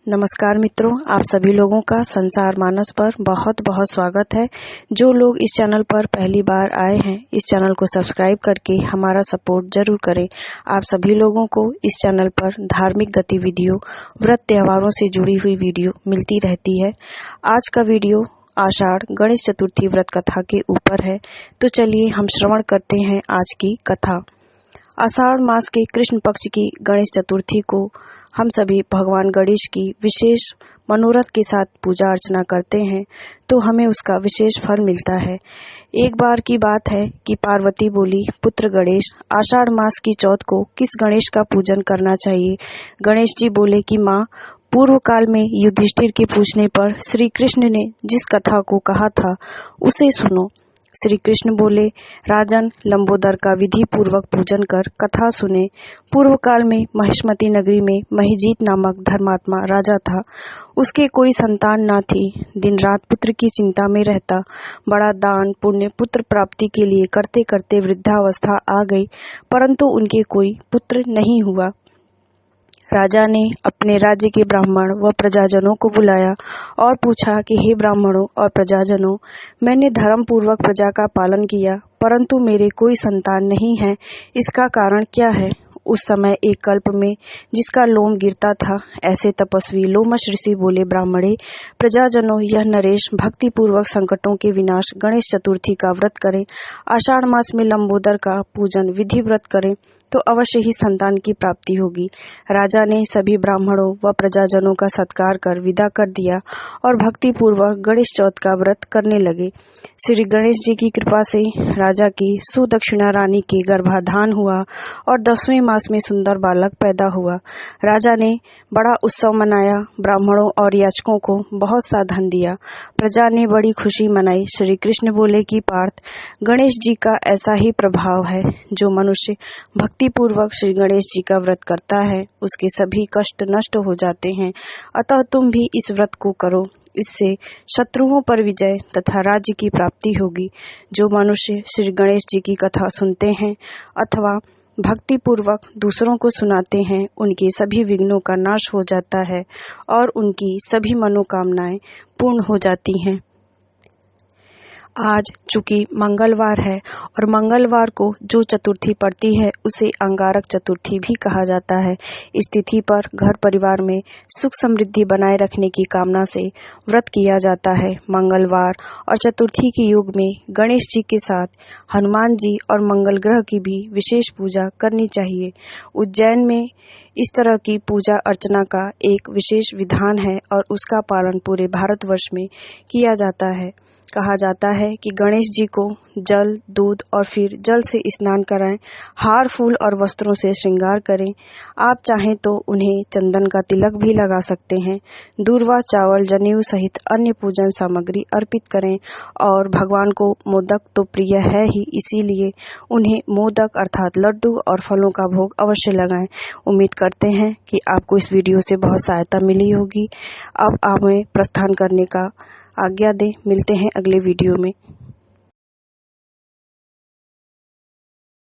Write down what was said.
नमस्कार मित्रों, आप सभी लोगों का संसार मानस पर बहुत बहुत स्वागत है। जो लोग इस चैनल पर पहली बार आए हैं, इस चैनल को सब्सक्राइब करके हमारा सपोर्ट जरूर करें। आप सभी लोगों को इस चैनल पर धार्मिक गतिविधियों, व्रत त्योहारों से जुड़ी हुई वीडियो मिलती रहती है। आज का वीडियो आषाढ़ गणेश चतुर्थी व्रत कथा के ऊपर है, तो चलिए हम श्रवण करते हैं आज की कथा। आषाढ़ मास के कृष्ण पक्ष की गणेश चतुर्थी को हम सभी भगवान गणेश की विशेष मनोरथ के साथ पूजा अर्चना करते हैं, तो हमें उसका विशेष फल मिलता है। एक बार की बात है कि पार्वती बोली, पुत्र गणेश, आषाढ़ मास की चौथ को किस गणेश का पूजन करना चाहिए। गणेश जी बोले कि माँ, पूर्व काल में युधिष्ठिर के पूछने पर श्री कृष्ण ने जिस कथा को कहा था उसे सुनो। श्री कृष्ण बोले, राजन, लंबोदर का विधि पूर्वक पूजन कर कथा सुने। पूर्व काल में महिष्मती नगरी में महिजीत नामक धर्मात्मा राजा था। उसके कोई संतान न थी। दिन रात पुत्र की चिंता में रहता। बड़ा दान पुण्य पुत्र प्राप्ति के लिए करते करते वृद्धावस्था आ गई, परंतु उनके कोई पुत्र नहीं हुआ। राजा ने अपने राज्य के ब्राह्मण व प्रजाजनों को बुलाया और पूछा कि हे ब्राह्मणों और प्रजाजनों, मैंने धर्म पूर्वक प्रजा का पालन किया, परंतु मेरे कोई संतान नहीं है। इसका कारण क्या है। उस समय एक कल्प में जिसका लोम गिरता था, ऐसे तपस्वी लोमश ऋषि बोले, ब्राह्मणे, प्रजाजनों, यह नरेश भक्ति पूर्वक संकटों के विनाश गणेश चतुर्थी का व्रत करे, आषाढ़ मास में लंबोदर का पूजन विधि व्रत करे तो अवश्य ही संतान की प्राप्ति होगी। राजा ने सभी ब्राह्मणों व प्रजाजनों का सत्कार कर विदा कर दिया और भक्ति पूर्वक गणेश चौथ का व्रत करने लगे। श्री गणेश जी की कृपा से राजा की सुदक्षिणा रानी के गर्भाधान हुआ और 10वें मास में सुंदर बालक पैदा हुआ। राजा ने बड़ा उत्सव मनाया, ब्राह्मणों और याचकों को बहुत सा धन दिया। प्रजा ने बड़ी खुशी मनाई। श्री कृष्ण बोले कि पार्थ, गणेश जी का ऐसा ही प्रभाव है, जो मनुष्य भक्ति पूर्वक श्री गणेश जी का व्रत करता है उसके सभी कष्ट नष्ट हो जाते हैं। अतः तुम भी इस व्रत को करो, इससे शत्रुओं पर विजय तथा राज्य की प्राप्ति होगी। जो मनुष्य श्री गणेश जी की कथा सुनते हैं अथवा भक्ति पूर्वक दूसरों को सुनाते हैं, उनके सभी विघ्नों का नाश हो जाता है और उनकी सभी मनोकामनाएं पूर्ण हो जाती हैं। आज चूंकि मंगलवार है और मंगलवार को जो चतुर्थी पड़ती है उसे अंगारक चतुर्थी भी कहा जाता है। इस तिथि पर घर परिवार में सुख समृद्धि बनाए रखने की कामना से व्रत किया जाता है। मंगलवार और चतुर्थी के योग में गणेश जी के साथ हनुमान जी और मंगल ग्रह की भी विशेष पूजा करनी चाहिए। उज्जैन में इस तरह की पूजा अर्चना का एक विशेष विधान है और उसका पालन पूरे भारतवर्ष में किया जाता है। कहा जाता है कि गणेश जी को जल, दूध और फिर जल से स्नान कराएं, हार फूल और वस्त्रों से श्रृंगार करें। आप चाहें तो उन्हें चंदन का तिलक भी लगा सकते हैं। दूर्वा, चावल, जनेऊ सहित अन्य पूजन सामग्री अर्पित करें और भगवान को मोदक तो प्रिय है ही, इसीलिए उन्हें मोदक अर्थात लड्डू और फलों का भोग अवश्य लगाएं। उम्मीद करते हैं कि आपको इस वीडियो से बहुत सहायता मिली होगी। अब हमें प्रस्थान करने का आज्ञा दें। मिलते हैं अगले वीडियो में।